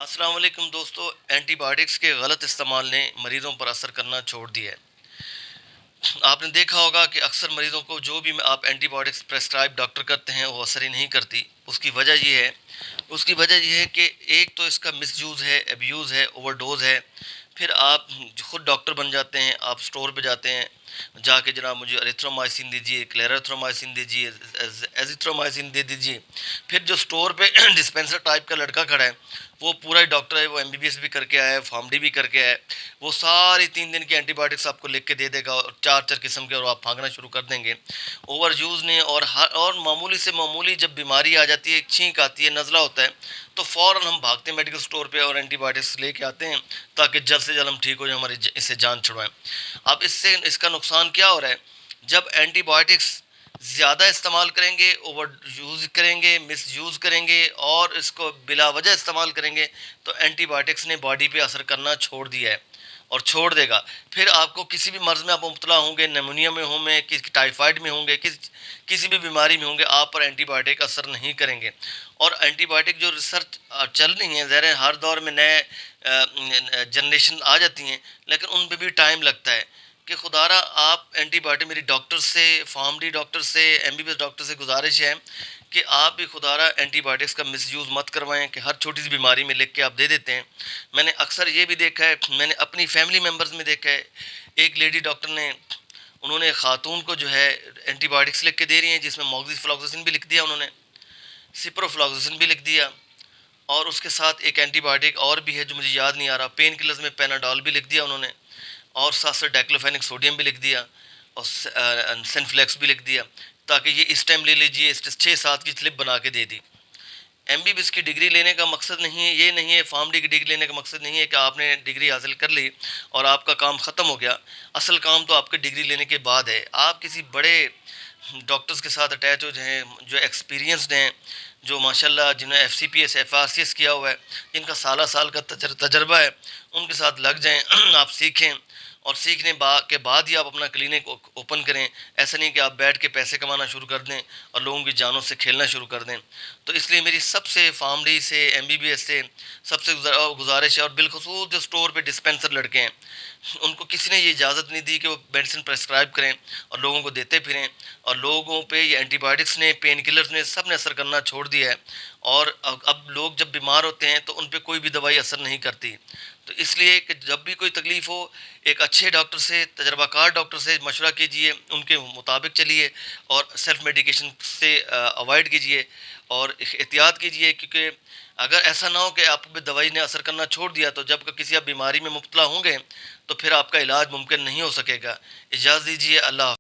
السلام علیکم دوستو، اینٹی بائیوٹکس کے غلط استعمال نے مریضوں پر اثر کرنا چھوڑ دیا ہے۔ آپ نے دیکھا ہوگا کہ اکثر مریضوں کو جو بھی آپ اینٹی بائیوٹکس پریسکرائب ڈاکٹر کرتے ہیں وہ اثر ہی نہیں کرتی۔ اس کی وجہ یہ ہے کہ ایک تو اس کا مس یوز ہے، ایبیوز ہے، اوور ڈوز ہے۔ پھر آپ خود ڈاکٹر بن جاتے ہیں، آپ سٹور پہ جاتے ہیں، جا کے جناب مجھے اریتھرومائسن دیجیے، کلیراتھرومائسن دیجیے، ایزیتھرومائسن دے دیجیے۔ پھر جو سٹور پہ ڈسپینسر ٹائپ کا لڑکا کھڑا ہے وہ پورا ہی ڈاکٹر ہے، وہ MBBS بھی کر کے آیا ہے، فارم ڈی بھی کر کے آیا ہے، وہ ساری 3 دن کی اینٹی بائیوٹکس آپ کو لکھ کے دے دے گا، اور 4 قسم کے، اور آپ پھانکنا شروع کر دیں گے اوور یوز نے۔ اور معمولی سے معمولی جب بیماری آ جاتی ہے، چھینک آتی ہے، نزلہ ہوتا ہے، تو فوراً ہم بھاگتے ہیں میڈیکل سٹور پہ اور اینٹی بائیوٹکس لے کے آتے ہیں تاکہ جلد سے جلد ہم ٹھیک ہو جائیں، ہماری اس سے جان چھڑوائیں۔ اب اس کا نقصان کیا ہو رہا ہے؟ جب اینٹی بائیوٹکس زیادہ استعمال کریں گے، اوور یوز کریں گے، مس یوز کریں گے، اور اس کو بلا وجہ استعمال کریں گے، تو اینٹی بائیوٹکس نے باڈی پہ اثر کرنا چھوڑ دیا ہے اور چھوڑ دے گا۔ پھر آپ کو کسی بھی مرض میں آپ مبتلا ہوں گے، نیمونیا میں ہوں گے، ٹائیفائڈ میں ہوں گے، کسی بھی بیماری میں ہوں گے، آپ پر اینٹی بائیوٹک اثر نہیں کریں گے۔ اور اینٹی بائیوٹک جو ریسرچ چل رہی ہیں، ظاہر ہے ہر دور میں نئے جنریشن آ جاتی ہیں، لیکن ان پہ بھی ٹائم لگتا ہے کہ خدا را آپ اینٹی بائیوٹک، میری ڈاکٹر سے، فارم ڈی ڈاکٹر سے، MBBS ڈاکٹر سے گزارش ہے کہ آپ بھی خدا را اینٹی بائیوٹکس کا مس یوز مت کروائیں کہ ہر چھوٹی سی بیماری میں لکھ کے آپ دے دیتے ہیں۔ میں نے اکثر یہ بھی دیکھا ہے، میں نے اپنی فیملی ممبرز میں دیکھا ہے، ایک لیڈی ڈاکٹر نے، انہوں نے خاتون کو جو ہے اینٹی بائیوٹکس لکھ کے دے رہی ہیں، جس میں موکسی فلاکسسن بھی لکھ دیا انہوں نے، سپرو فلاکسسن بھی لکھ دیا، اور اس کے ساتھ ایک اینٹی بائیوٹک اور بھی ہے جو مجھے یاد نہیں آ رہا، پین کلرز میں پیناڈول بھی لکھ دیا انہوں نے، اور ساتھ ساتھ ڈائکلوفینک سوڈیم بھی لکھ دیا، اور سینفلیکس بھی لکھ دیا، تاکہ یہ اس ٹائم لے لیجیے، اس 6-7 کی سلپ بنا کے دے دی۔ MBBS کی ڈگری لینے کا مقصد نہیں ہے، یہ نہیں ہے، فارم ڈی کی ڈگری لینے کا مقصد نہیں ہے کہ آپ نے ڈگری حاصل کر لی اور آپ کا کام ختم ہو گیا۔ اصل کام تو آپ کے ڈگری لینے کے بعد ہے۔ آپ کسی بڑے ڈاکٹرز کے ساتھ اٹیچ ہو جائیں، جو ایکسپیرینسڈ ہیں، جو ماشاءاللہ جنہیں FCPS FRCS کیا ہوا ہے، جن کا سالہ سال کا تجربہ ہے، ان کے ساتھ لگ جائیں، آپ سیکھیں، اور سیکھنے کے بعد ہی آپ اپنا کلینک اوپن کریں۔ ایسا نہیں کہ آپ بیٹھ کے پیسے کمانا شروع کر دیں اور لوگوں کی جانوں سے کھیلنا شروع کر دیں۔ تو اس لیے میری سب سے فارم ڈی سے، MBBS سے سب سے گزارش ہے، اور بالخصوص جو سٹور پہ ڈسپینسر لڑکے ہیں، ان کو کسی نے یہ اجازت نہیں دی کہ وہ میڈیسن پریسکرائب کریں اور لوگوں کو دیتے پھریں، اور لوگوں پہ یہ اینٹی بائیوٹکس نے، پین کلرز نے، سب نے اثر کرنا چھوڑ دیا ہے، اور اب لوگ جب بیمار ہوتے ہیں تو ان پہ کوئی بھی دوائی اثر نہیں کرتی۔ تو اس لیے کہ جب بھی کوئی تکلیف ہو، ایک اچھے ڈاکٹر سے، تجربہ کار ڈاکٹر سے مشورہ کیجیے، ان کے مطابق چلیے، اور سیلف میڈیکیشن سے اوائڈ کیجیے اور احتیاط کیجیے، کیونکہ اگر ایسا نہ ہو کہ آپ پہ دوائی نے اثر کرنا چھوڑ دیا، تو جب کسی آپ بیماری میں مبتلا ہوں گے تو پھر آپ کا علاج ممکن نہیں ہو سکے گا۔ اجازت دیجیے، اللہ حافظ۔